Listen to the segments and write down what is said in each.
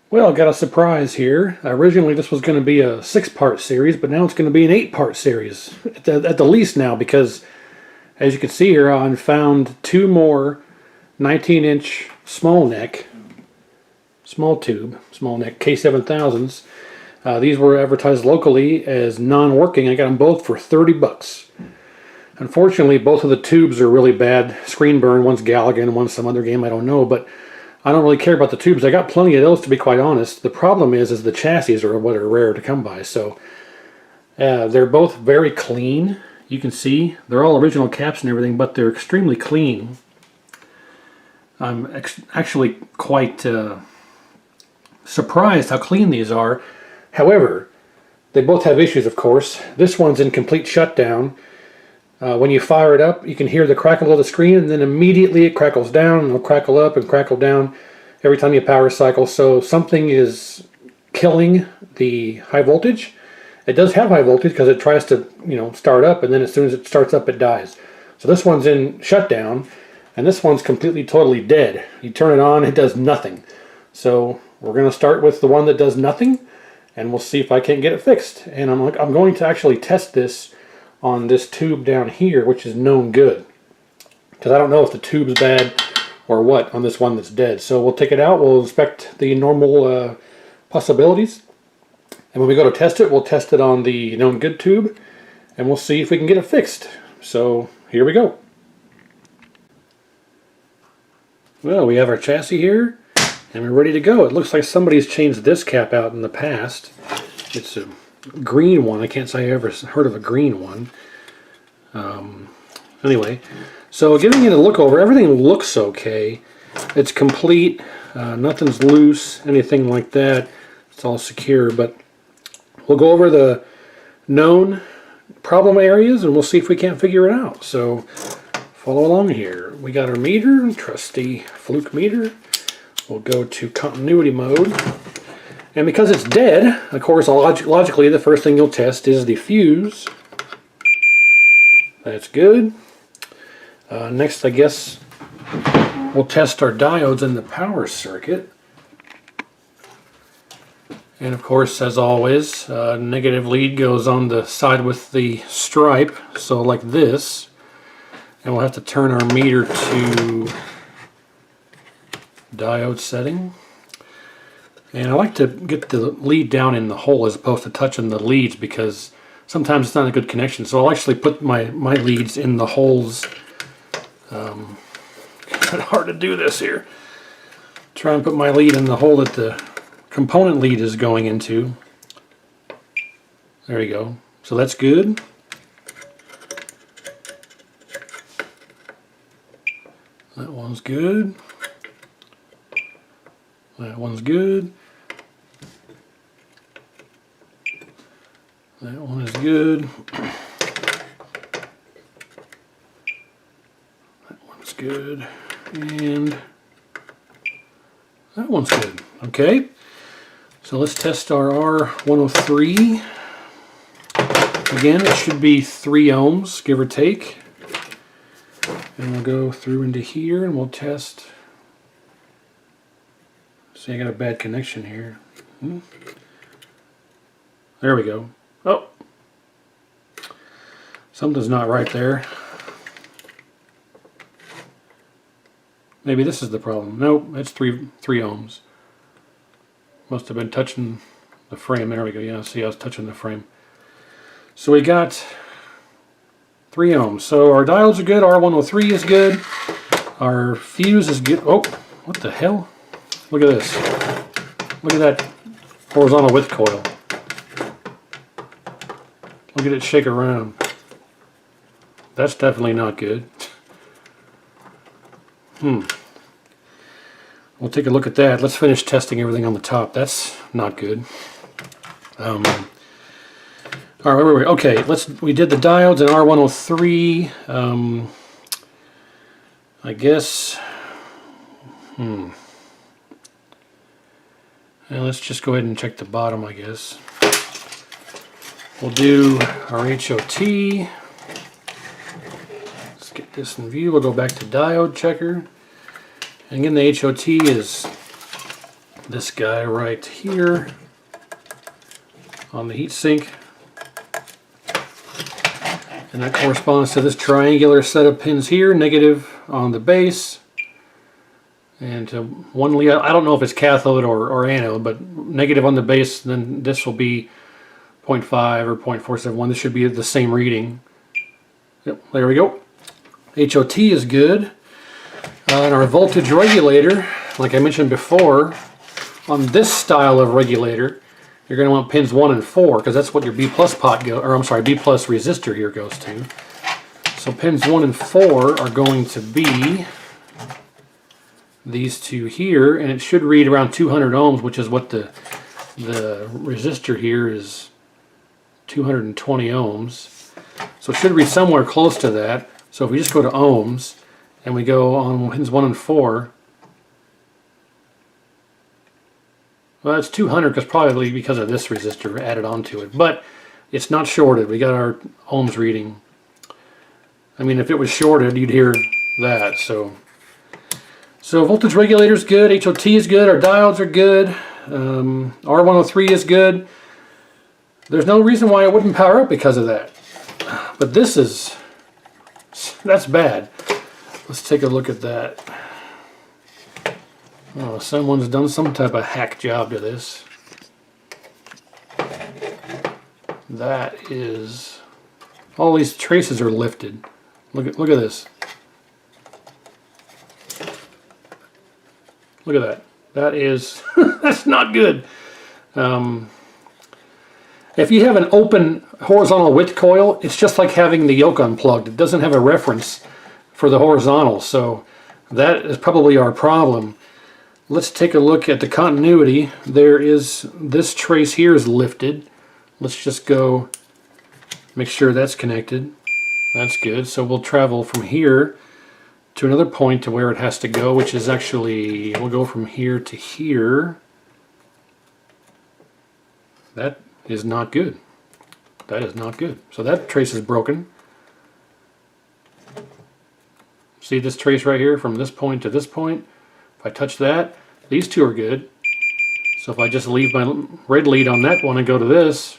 Well, got a surprise here. Originally this was going to be a 6-part series, but now it's going to be an 8-part series at the least now, because as you can see here, I found 2 more 19-inch small neck K7000s. These were advertised locally as non-working. I got them both for 30 bucks. Unfortunately, both of the tubes are really bad screen burn. One's Galaga, one's some other game, I don't know, but I don't really care about the tubes. I got plenty of those, to be quite honest. The problem is the chassis are what are rare to come by. So they're both very clean. You can see they're all original caps and everything, but they're extremely clean. I'm actually quite surprised how clean these are. However, they both have issues, of course. This one's in complete shutdown. When you fire it up, you can hear the crackle of the screen, and then immediately it crackles down, and it'll crackle up and crackle down every time you power cycle. So something is killing the high voltage. It does have high voltage because it tries to, start up, and then as soon as it starts up, it dies. So this one's in shutdown, and this one's completely, totally dead. You turn it on, it does nothing. So we're going to start with the one that does nothing, and we'll see if I can't get it fixed. And I'm going to actually test this on this tube down here, which is known good, because I don't know if the tube's bad or what on this one that's dead. So we'll take it out, we'll inspect the normal possibilities, and when we go to test it, we'll test it on the known good tube, and we'll see if we can get it fixed. So here we go. Well, we have our chassis here, and we're ready to go. It looks like somebody's changed this cap out in the past. It's a green one. I can't say I ever heard of a green one. Anyway, so giving it a look over, everything looks okay. It's complete. Nothing's loose, anything like that. It's all secure, but we'll go over the known problem areas and we'll see if we can't figure it out. So follow along here. We got our meter, trusty fluke meter. We'll go to continuity mode. And because it's dead, of course, logically, the first thing you'll test is the fuse. That's good. Next, I guess, we'll test our diodes in the power circuit. And of course, as always, negative lead goes on the side with the stripe, so like this. And we'll have to turn our meter to diode setting. And I like to get the lead down in the hole as opposed to touching the leads, because sometimes it's not a good connection. So I'll actually put my leads in the holes. Kind of hard to do this here. Try and put my lead in the hole that the component lead is going into. There you go. So that's good. That one's good. That one's good. That one is good. That one's good. And that one's good. Okay. So let's test our R103. Again, it should be 3 ohms, give or take. And we'll go through into here and we'll test. See, I got a bad connection here. There we go. Oh, something's not right there. Maybe this is the problem. Nope, it's 3 ohms. Must have been touching the frame. There we go. Yeah, see, I was touching the frame. So we got 3 ohms. So our diodes are good. R103 is good. Our fuse is good. Oh, what the hell? Look at this. Look at that horizontal width coil. Look at it shake around. That's definitely not good. We'll take a look at that. Let's finish testing everything on the top. That's not good. All right, wait. Okay, we did the diodes in R103. I guess. And let's just go ahead and check the bottom, I guess. We'll do our HOT. Let's get this in view. We'll go back to diode checker. And again, the HOT is this guy right here on the heatsink. And that corresponds to this triangular set of pins here, negative on the base. And one lead, I don't know if it's cathode or anode, but negative on the base, then this will be 0.5 or 0.471. This should be the same reading. Yep, there we go. HOT is good. And our voltage regulator, like I mentioned before, on this style of regulator, you're going to want pins 1 and 4 because that's what your B plus pot go, or I'm sorry, B plus resistor here goes to. So pins 1 and 4 are going to be these two here, and it should read around 200 ohms, which is what the resistor here is, 220 ohms. So it should read somewhere close to that. So if we just go to ohms and we go on pins 1 and 4, well, that's 200 because probably because of this resistor added onto it, but it's not shorted. We got our ohms reading. I mean, if it was shorted, you'd hear that. So voltage regulator is good, HOT is good, our diodes are good, R103 is good. There's no reason why it wouldn't power up because of that. But that's bad. Let's take a look at that. Oh, someone's done some type of hack job to this. That is, all these traces are lifted. Look at this. Look at that. That is that's not good. If you have an open horizontal width coil, it's just like having the yoke unplugged. It doesn't have a reference for the horizontal, so that is probably our problem. Let's take a look at the continuity. There is, this trace here is lifted. Let's just go make sure that's connected. That's good. So we'll travel from here to another point to where it has to go, which is actually, we'll go from here to here. That is not good. That is not good. So that trace is broken. See this trace right here from this point to this point? If I touch that, these two are good. So if I just leave my red lead on that one and go to this,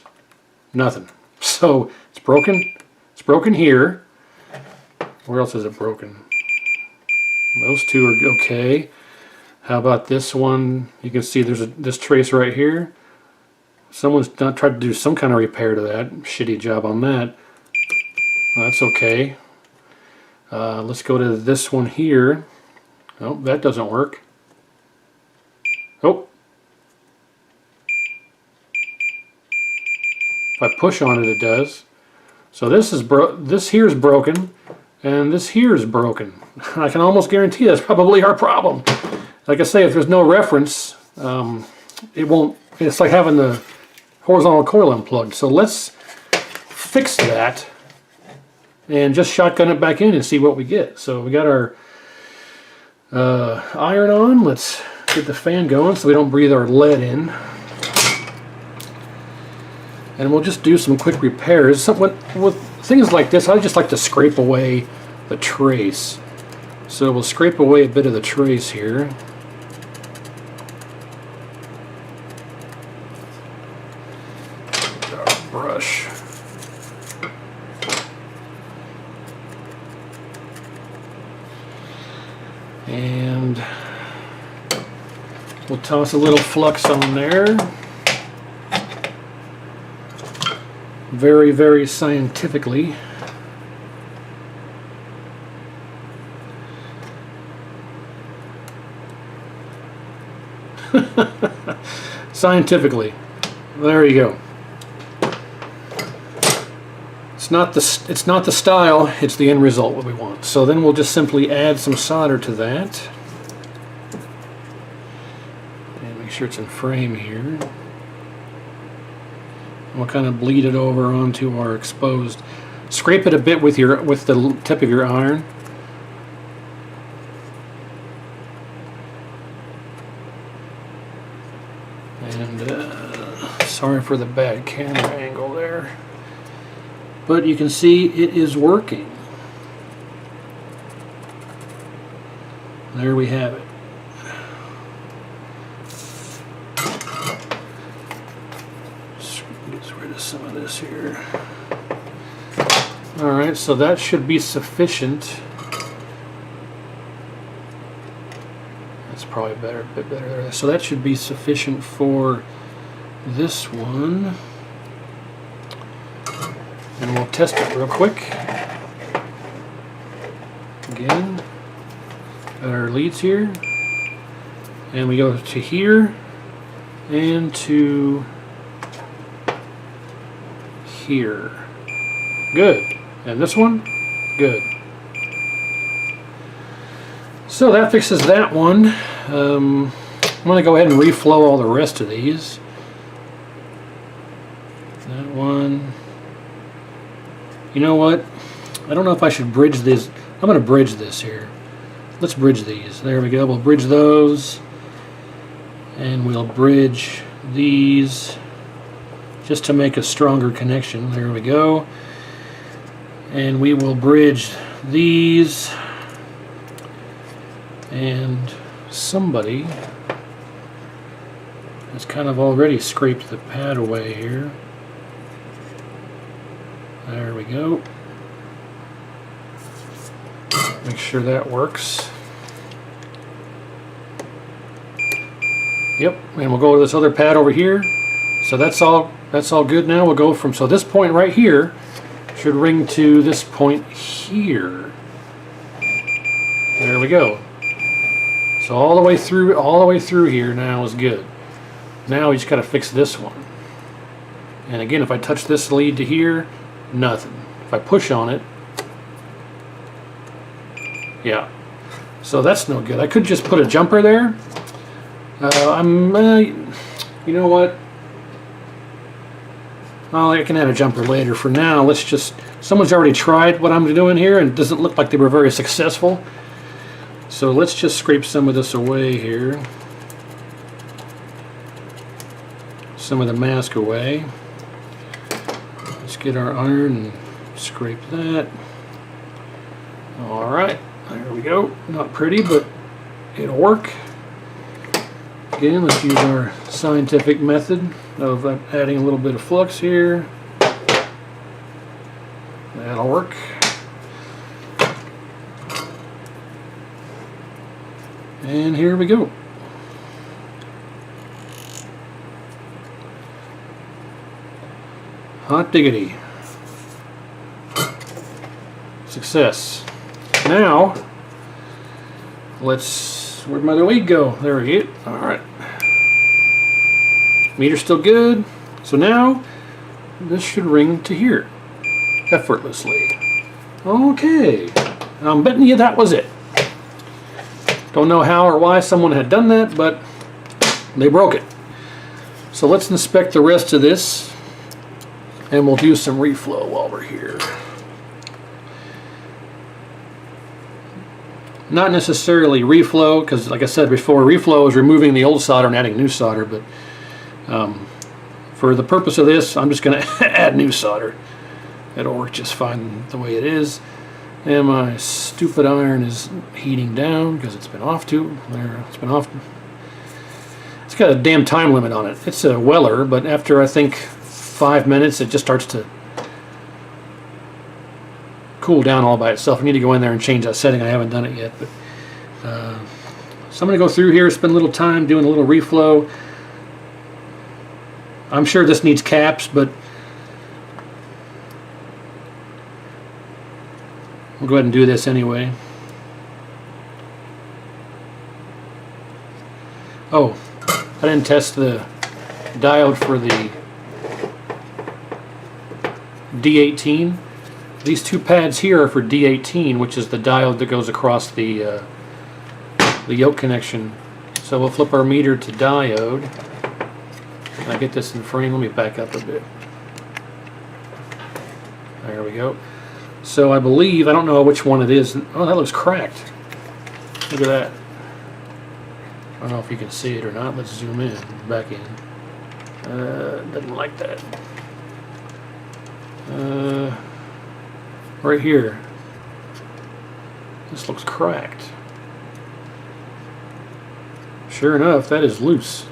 nothing. So it's broken. It's broken here. Where else is it broken? Those two are okay. How about this one? You can see there's this trace right here. Someone's tried to do some kind of repair to that. Shitty job on that. Well, that's okay. Let's go to this one here. Oh, that doesn't work. Oh. If I push on it, it does. So this is this here is broken, and this here is broken. I can almost guarantee that's probably our problem. Like I say, if there's no reference, it won't. It's like having the horizontal coil unplugged. So let's fix that and just shotgun it back in and see what we get. So we got our iron on. Let's get the fan going so we don't breathe our lead in. And we'll just do some quick repairs. With things like this, I just like to scrape away the trace. So we'll scrape away a bit of the trace here. Our brush. And we'll toss a little flux on there. Very, very scientifically. Scientifically. There you go. It's not the style, it's the end result what we want. So then we'll just simply add some solder to that. And make sure it's in frame here. We'll kind of bleed it over onto our exposed. Scrape it a bit with the tip of your iron. And sorry for the bad camera angle there, but you can see it is working. There we have it. some of this here. Alright, so that should be sufficient. That's probably better, a bit better there. So that should be sufficient for this one. And we'll test it real quick. Again, got our leads here. And we go to here and to here. Good. And this one? Good. So that fixes that one. I'm going to go ahead and reflow all the rest of these. That one. You know what? I don't know if I should bridge this. I'm going to bridge this here. Let's bridge these. There we go. We'll bridge those. And we'll bridge these just to make a stronger connection. There we go. And we will bridge these. And somebody has kind of already scraped the pad away here. There we go. Make sure that works. Yep, and we'll go to this other pad over here. So that's all good now. We'll go from, so this point right here should ring to this point here. There we go. So all the way through here now is good. Now we just got to fix this one. And again, if I touch this lead to here, nothing. If I push on it, yeah. So that's no good. I could just put a jumper there. You know what? Well, I can add a jumper later. For now, let's just, someone's already tried what I'm doing here and it doesn't look like they were very successful. So let's just scrape some of this away here. Some of the mask away. Let's get our iron and scrape that. Alright, there we go. Not pretty, but it'll work. Again, let's use our scientific method of adding a little bit of flux here. That'll work. And here we go. Hot diggity. Success. Now, where'd my other lead go? There we go. Alright. Meter's still good. So now, this should ring to here. Effortlessly. Okay. I'm betting you that was it. Don't know how or why someone had done that, but they broke it. So let's inspect the rest of this, and we'll do some reflow while we're here. Not necessarily reflow, because like I said before, reflow is removing the old solder and adding new solder, but for the purpose of this, I'm just going to add new solder. It'll work just fine the way it is. And my stupid iron is heating down because it's been off there. It's been off. It's got a damn time limit on it. It's a Weller, but after I think 5 minutes, it just starts to cool down all by itself. I need to go in there and change that setting. I haven't done it yet, but so I'm going to go through here, spend a little time doing a little reflow. I'm sure this needs caps, but we'll go ahead and do this anyway. Oh, I didn't test the diode for the D18. These two pads here are for D18, which is the diode that goes across the yoke connection. So we'll flip our meter to diode. Can I get this in frame? Let me back up a bit. There we go. So I believe, I don't know which one it is. Oh, that looks cracked. Look at that. I don't know if you can see it or not. Let's zoom in, back in. Doesn't like that. Right here. This looks cracked. Sure enough, that is loose.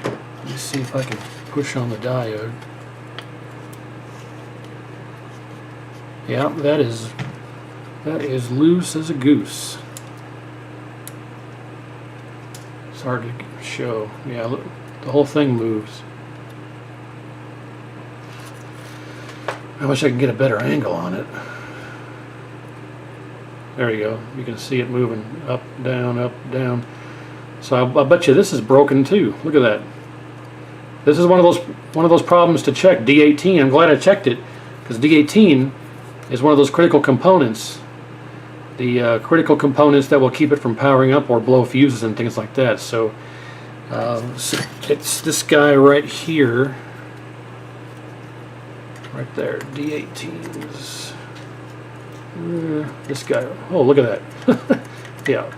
Let me see if I can push on the diode. Yeah, that is loose as a goose. It's hard to show. Yeah, look, the whole thing moves. I wish I could get a better angle on it. There you go. You can see it moving up, down, up, down. So I bet you this is broken too. Look at that. This is one of those problems to check. D18. I'm glad I checked it, because D18 is one of those critical components. The critical components that will keep it from powering up or blow fuses and things like that. So it's this guy right here. Right there, D18s. This guy. Oh, look at that. Yeah.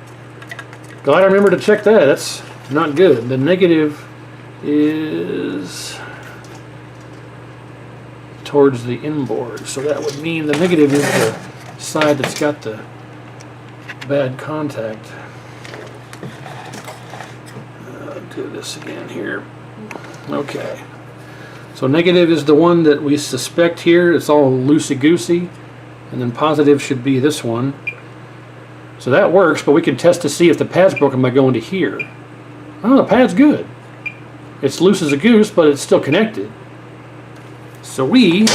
Glad I remembered to check that. That's not good. The negative is towards the inboard. So that would mean the negative is the side that's got the bad contact. Do this again here. Okay. So negative is the one that we suspect here. It's all loosey-goosey. And then positive should be this one. So that works, but we can test to see if the pad's broken by going to here. Oh, the pad's good. It's loose as a goose, but it's still connected. So we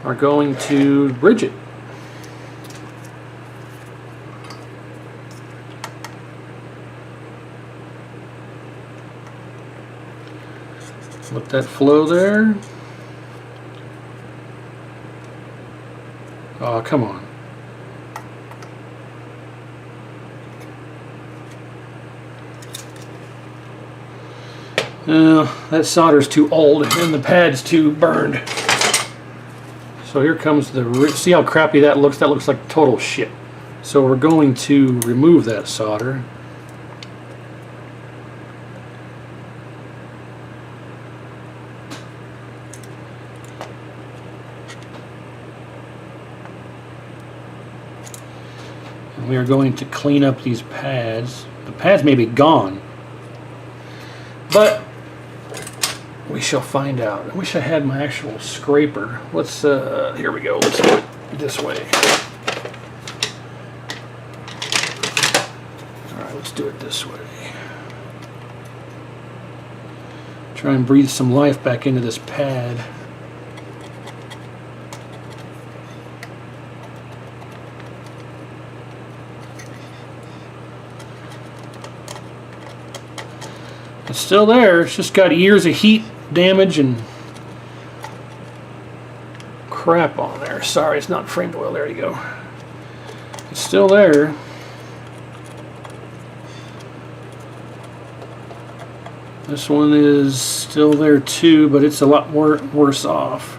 are going to bridge it. Let that flow there. Oh, come on. That solder's too old and the pad's too burned. So here comes the... See how crappy that looks? That looks like total shit. So we're going to remove that solder. We are going to clean up these pads. The pads may be gone, but we shall find out. I wish I had my actual scraper. Let's, here we go. Let's do it this way. Alright, let's do it this way. Try and breathe some life back into this pad. It's still there. It's just got years of heat damage and crap on there. Sorry, it's not framed well. There you go. It's still there. This one is still there too, but it's a lot worse off.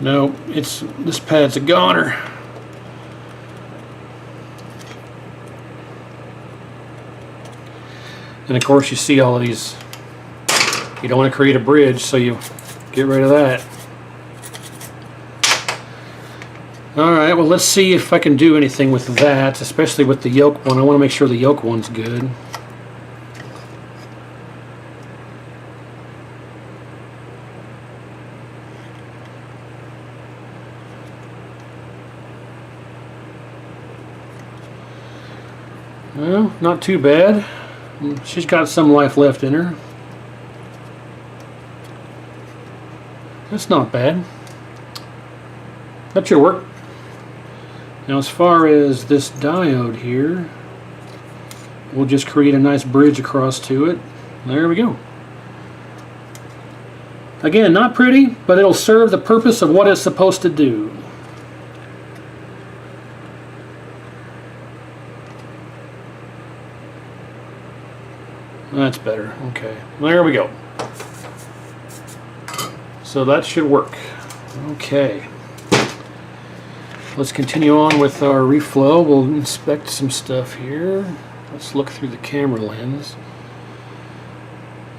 No, this pad's a goner. And of course you see all of these. You don't want to create a bridge, so you get rid of that. Alright, well let's see if I can do anything with that, especially with the yoke one. I want to make sure the yoke one's good. Well, not too bad. She's got some life left in her. That's not bad. That should work. Now as far as this diode here, we'll just create a nice bridge across to it. There we go. Again, not pretty, but it'll serve the purpose of what it's supposed to do. That's better. Okay. There we go. So that should work. Okay. Let's continue on with our reflow. We'll inspect some stuff here. Let's look through the camera lens.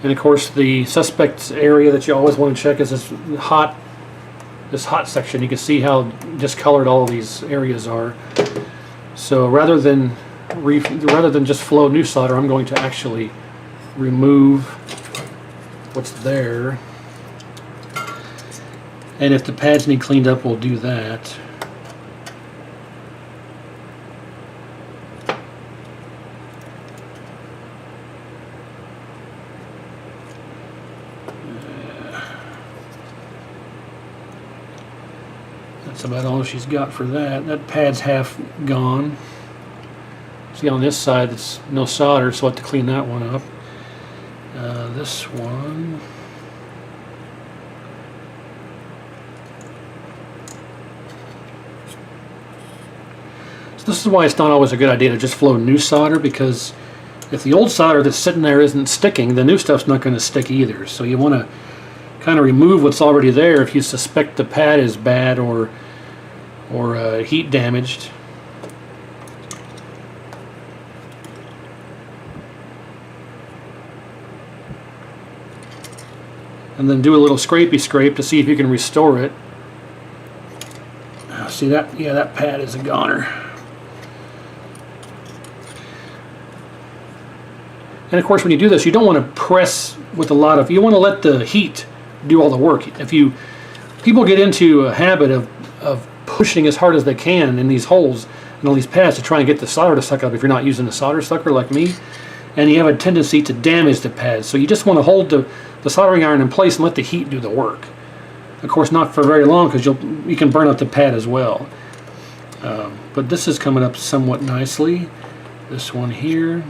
And of course the suspect area that you always want to check is this hot this hot section. You can see how discolored all these areas are. So rather than just flow new solder, I'm going to actually remove what's there. And if the pads need cleaned up, we'll do that. That's about all she's got for that. That pad's half gone. See, on this side it's no solder, so I'll have to clean that one up. This one, so this is why it's not always a good idea to just flow new solder, because if the old solder that's sitting there isn't sticking, the new stuff's not going to stick either. So you want to kind of remove what's already there if you suspect the pad is bad or heat damaged. And then do a little scrapey scrape to see if you can restore it. See that? Yeah, that pad is a goner. And of course, when you do this, you don't want to press with a lot of. You want to let the heat do all the work. People get into a habit of pushing as hard as they can in these holes and all these pads to try and get the solder to suck up. If you're not using a solder sucker like me, and you have a tendency to damage the pads, so you just want to hold the soldering iron in place and let the heat do the work. Of course, not for very long, because you can burn out the pad as well. But this is coming up somewhat nicely. This one here.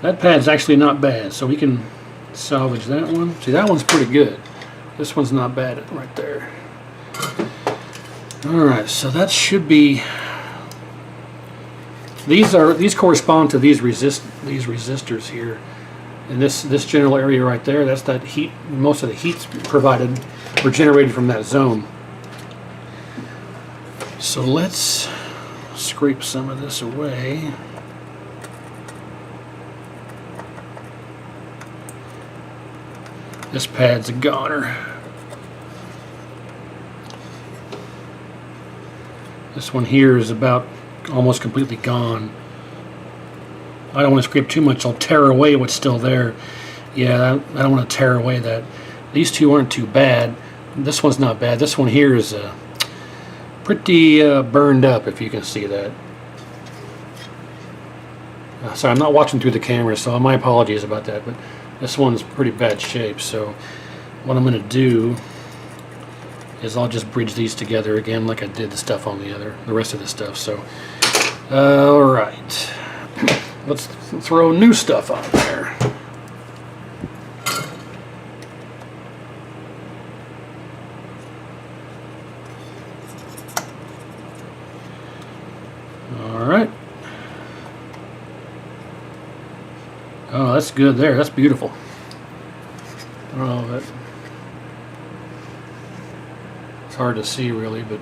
That pad's actually not bad, so we can salvage that one. See, that one's pretty good. This one's not bad right there. Alright, so that should be. These correspond to these resistors here. And this general area right there, that's that heat. Most of the heat's provided or generated from that zone. So let's scrape some of this away. This pad's a goner. This one here is about almost completely gone. I don't want to scrape too much. I'll tear away what's still there. Yeah, I don't want to tear away that. These two aren't too bad. This one's not bad. This one here is pretty burned up, if you can see that. Sorry, I'm not watching through the camera, so my apologies about that, but this one's pretty bad shape. So what I'm going to do is I'll just bridge these together again like I did the stuff on the rest of the stuff. So alright, let's throw new stuff on there. Alright. Oh, that's good there. That's beautiful. Oh, it's hard to see really, but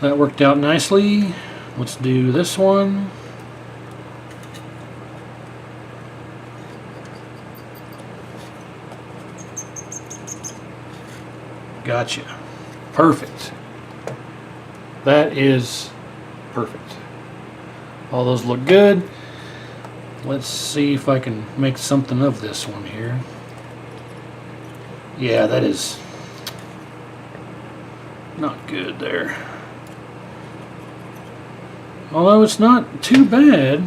that worked out nicely. Let's do this one. Gotcha. Perfect. That is perfect. All those look good. Let's see if I can make something of this one here. Yeah, that is not good there. Although it's not too bad.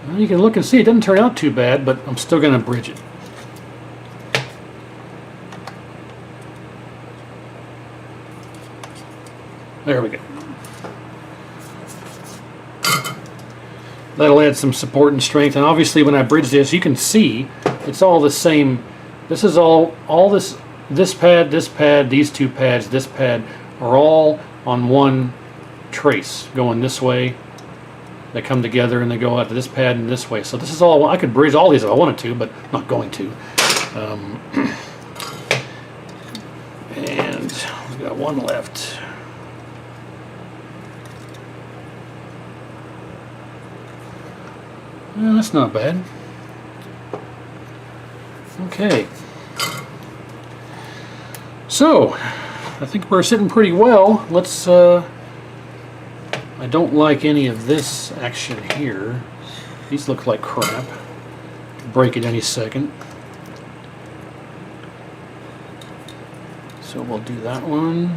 Well, you can look and see it doesn't turn out too bad, but I'm still going to bridge it. There we go. That'll add some support and strength, and obviously when I bridge this, you can see it's all the same. This is all this pad, these two pads, this pad are all on one trace going this way. They come together and they go out to this pad and this way. So this is all, I could bridge all these if I wanted to, but I'm not going to. We've got one left. Well, that's not bad. Okay. So, I think we're sitting pretty well. Let's, I don't like any of this action here. These look like crap. Break it any second. So we'll do that one.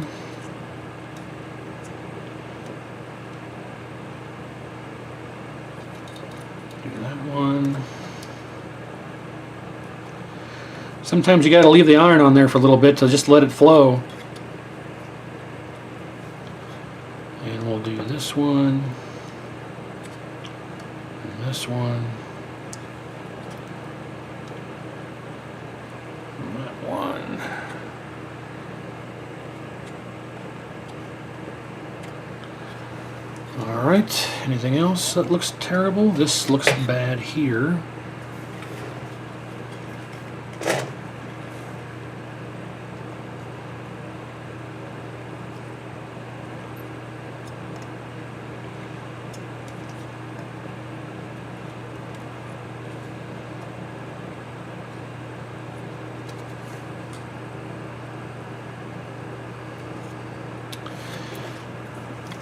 Do that one. Sometimes you got to leave the iron on there for a little bit to just let it flow. And we'll do this one. And this one. And that one. Alright, anything else that looks terrible? This looks bad here.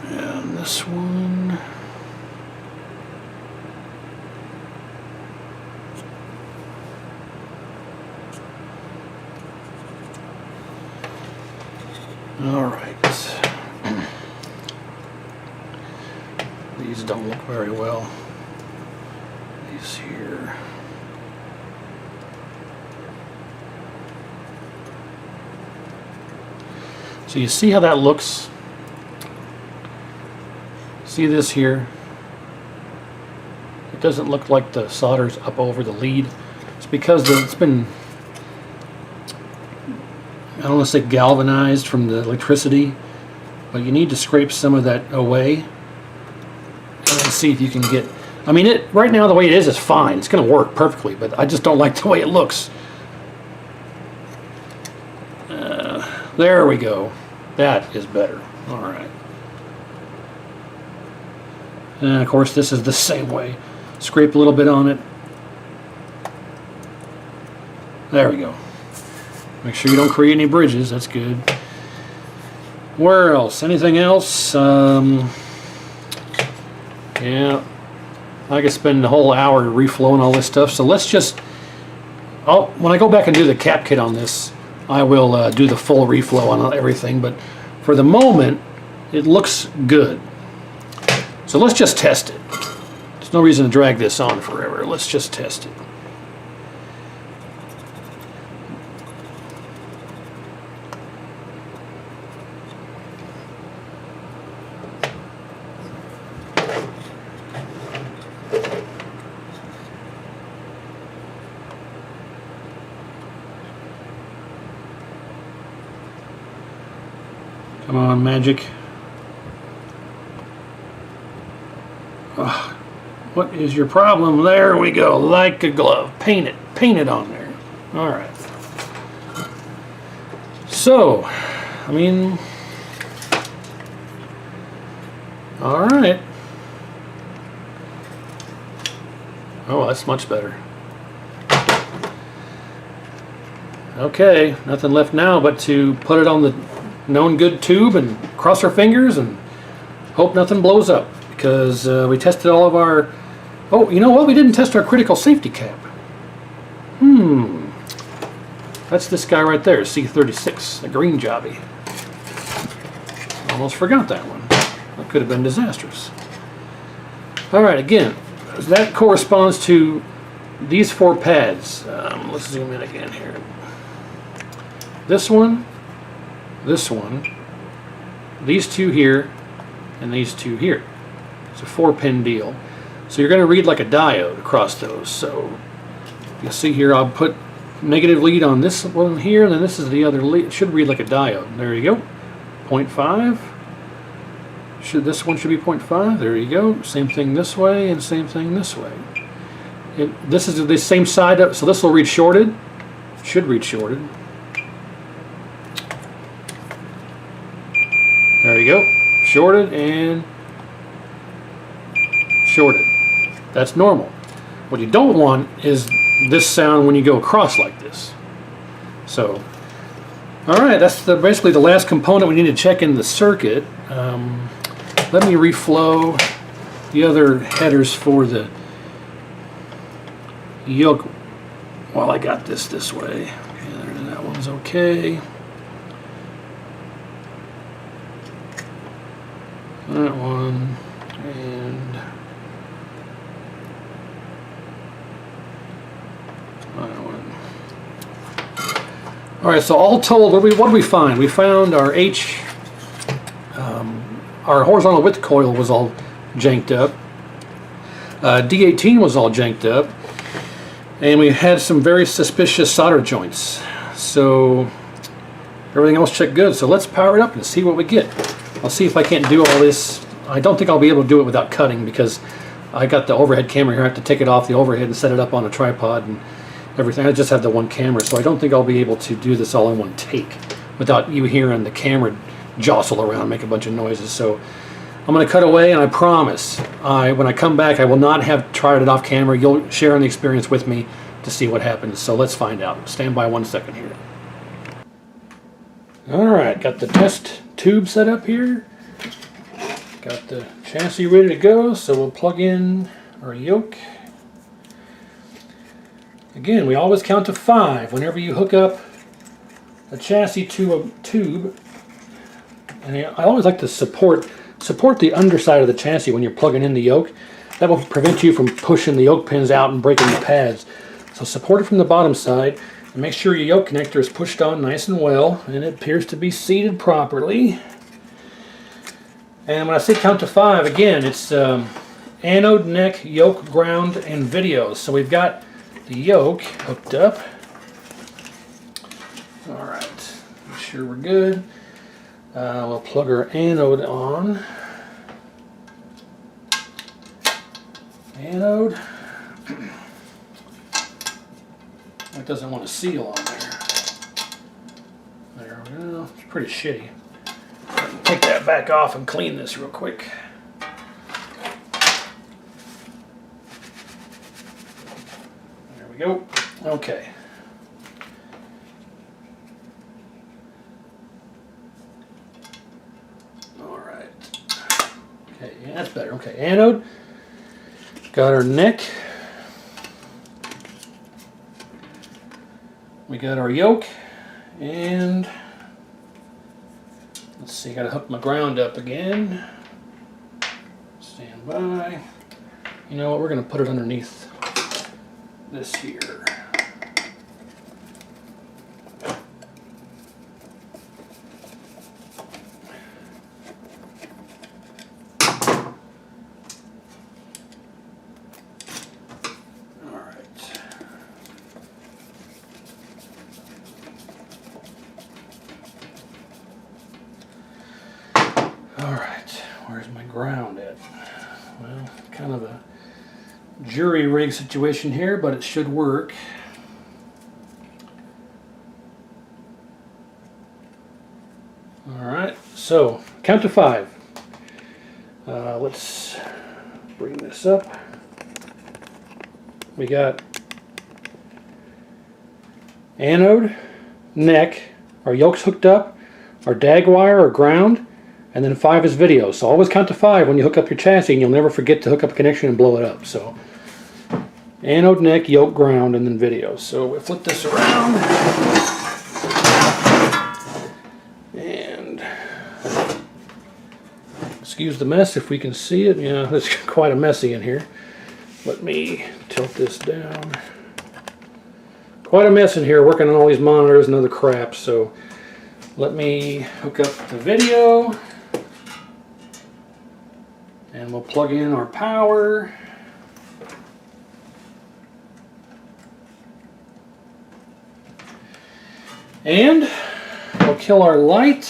And this one. All right. These don't look very well. These here. So you see how that looks? See this here? It doesn't look like the solder's up over the lead. It's because it's been, I don't want to say galvanized from the electricity, but you need to scrape some of that away and see if you can get, I mean, it right now the way it is fine. It's going to work perfectly, but I just don't like the way it looks. There we go. That is better. All right. And of course this is the same way. Scrape a little bit on it. There we go. Make sure you don't create any bridges. That's good. Where else? Anything else? Yeah. I could spend the whole hour reflowing all this stuff. So let's just, when I go back and do the cap kit on this, I will do the full reflow on everything. But for the moment, it looks good. So let's just test it. There's no reason to drag this on forever. Let's just test it. Come on, magic. What is your problem? There we go, like a glove. Paint it on there. All right. So, I mean, all right. Oh, that's much better. Okay, nothing left now but to put it on the known good tube and cross our fingers and hope nothing blows up, because we tested all of our, oh, you know what, we didn't test our critical safety cap. That's this guy right there, C36, a green jobby. Almost forgot that one. That could have been disastrous. Alright, again, that corresponds to these 4 pads. Let's zoom in again here. This one, these 2 here, and these 2 here. It's a 4-pin deal. So you're going to read like a diode across those. So you'll see here I'll put negative lead on this one here, and then this is the other lead. It should read like a diode. There you go. 0.5. This one should be 0.5. There you go. Same thing this way and same thing this way. This is the same side up, so this will read shorted. Should read shorted. shorted and shorted. That's normal. What you don't want is this sound when you go across like this. So, alright, that's basically the last component we need to check in the circuit. Let me reflow the other headers for the yoke while I got this way. Okay, that one's okay. That one, and that one. Alright, so all told, what did we find? We found our our horizontal width coil was all janked up. D18 was all janked up. And we had some very suspicious solder joints. So everything else checked good. So let's power it up and see what we get. I'll see if I can't do all this. I don't think I'll be able to do it without cutting because I got the overhead camera here. I have to take it off the overhead and set it up on a tripod and everything. I just have the one camera, so I don't think I'll be able to do this all in one take without you hearing the camera jostle around and make a bunch of noises. So I'm going to cut away, and I promise when I come back I will not have tried it off camera. You'll share in the experience with me to see what happens. So let's find out. Stand by 1 second here. Alright, got the test tube set up here. Got the chassis ready to go, so we'll plug in our yoke. Again, we always count to 5 whenever you hook up a chassis to a tube. And I always like to support the underside of the chassis when you're plugging in the yoke. That will prevent you from pushing the yoke pins out and breaking the pads. So support it from the bottom side and make sure your yoke connector is pushed on nice and well and it appears to be seated properly. And when I say count to 5, again, it's anode, neck, yoke, ground, and video. So we've got the yoke hooked up. Alright, make sure we're good. We'll plug our anode on. Anode. It doesn't want to seal on there. There we go. It's pretty shitty. Take that back off and clean this real quick. There we go. Okay. Alright. Okay, yeah, that's better. Okay, anode. Got our neck. We got our yoke. And let's see, gotta hook my ground up again. Stand by. You know what, we're gonna put it underneath this here. Where's my ground at? Well, kind of a jury rig situation here, but it should work. Alright, so count to 5. Let's bring this up. We got anode, neck, our yoke's hooked up, our dag wire or ground, and then 5 is video. So always count to 5 when you hook up your chassis, and you'll never forget to hook up a connection and blow it up. So anode, neck, yoke, ground, and then video. So we flip this around, and excuse the mess if we can see it. Yeah, it's quite a messy in here. Let me tilt this down. Quite a mess in here working on all these monitors and other crap. So let me hook up the video. And we'll plug in our power. And we'll kill our light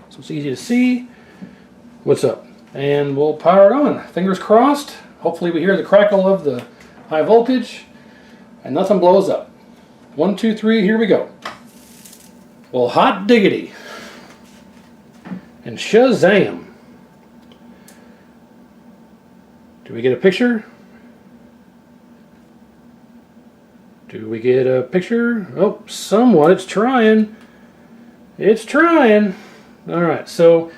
so it's easy to see what's up. And we'll power it on. Fingers crossed. Hopefully we hear the crackle of the high voltage and nothing blows up. 1, 2, 3, here we go. Well, hot diggity. And shazam. Do we get a picture? Do we get a picture? Oh, somewhat. It's trying. It's trying. Alright, so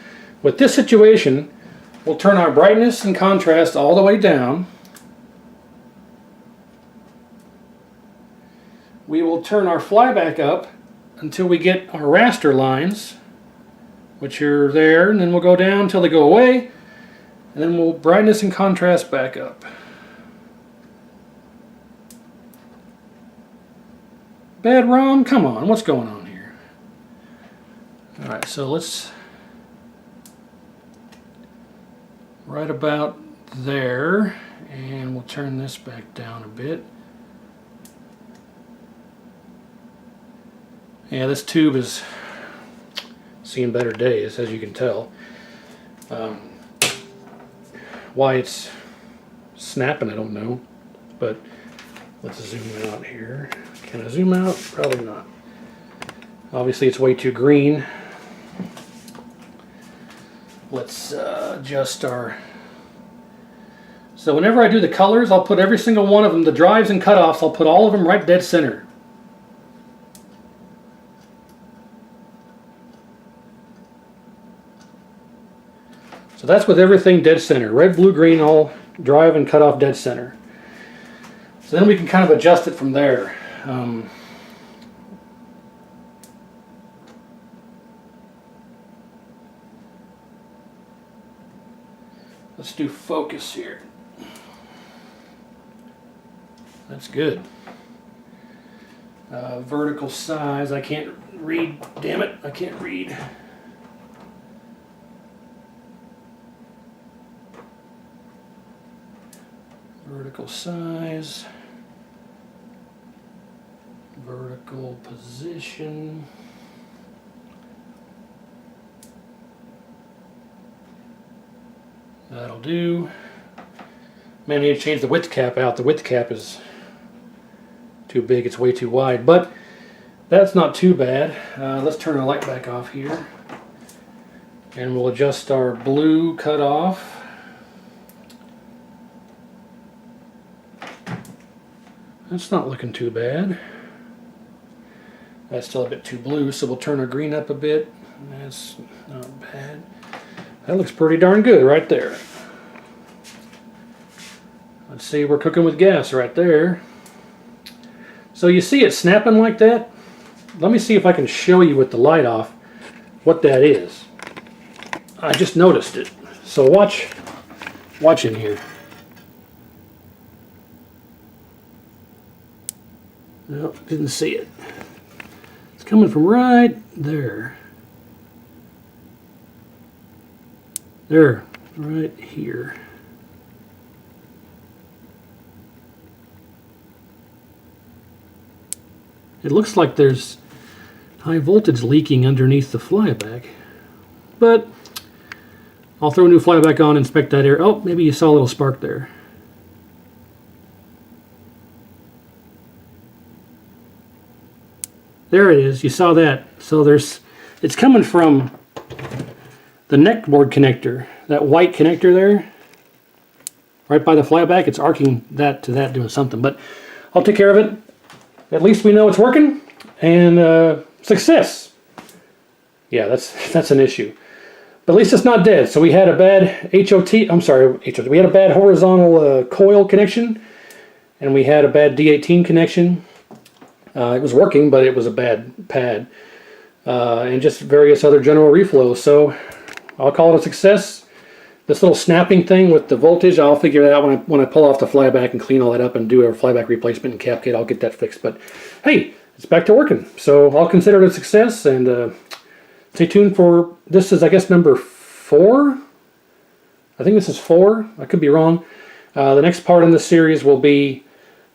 with this situation, we'll turn our brightness and contrast all the way down. We will turn our flyback up until we get our raster lines, which are there, and then we'll go down until they go away, and then we'll brightness and contrast back up. Bad ROM? Come on, what's going on here? Alright, so let's right about there, and we'll turn this back down a bit. Yeah, this tube is seeing better days, as you can tell. Why it's snapping, I don't know, but let's zoom out here. Can I zoom out? Probably not. Obviously it's way too green. Let's adjust our... So whenever I do the colors, I'll put every single one of them, the drives and cutoffs, I'll put all of them right dead center. So that's with everything dead center. Red, blue, green, all drive and cutoff dead center. So then we can kind of adjust it from there. Let's do focus here. That's good. Vertical size, I can't read, damn it, I can't read. Vertical size, vertical position. That'll do. Man, I need to change the width cap out. The width cap is too big, it's way too wide, but that's not too bad. Let's turn our light back off here, and we'll adjust our blue cutoff. That's not looking too bad. That's still a bit too blue, so we'll turn our green up a bit. That's not bad. That looks pretty darn good right there. Let's see, we're cooking with gas right there. So you see it snapping like that? Let me see if I can show you with the light off what that is. I just noticed it. So watch in here. No, didn't see it. It's coming from right there. There, right here. It looks like there's high voltage leaking underneath the flyback, but I'll throw a new flyback on, inspect that area. Oh, maybe you saw a little spark there. There it is, you saw that. So it's coming from the neck board connector, that white connector there, right by the flyback. It's arcing that to that, doing something, but I'll take care of it. At least we know it's working, and success. Yeah, that's an issue, but at least it's not dead. So we had a bad we had a bad horizontal coil connection, and we had a bad D18 connection. It was working, but it was a bad pad, and just various other general reflows. So I'll call it a success. This little snapping thing with the voltage, I'll figure it out when I pull off the flyback and clean all that up and do a flyback replacement and cap kit. I'll get that fixed. But hey, it's back to working. So I'll consider it a success, and stay tuned for, this is I guess number 4. I think this is 4. I could be wrong. The next part in the series will be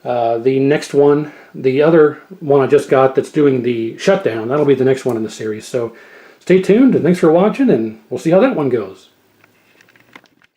the next one. The other one I just got that's doing the shutdown, that'll be the next one in the series. So stay tuned, and thanks for watching, and we'll see how that one goes.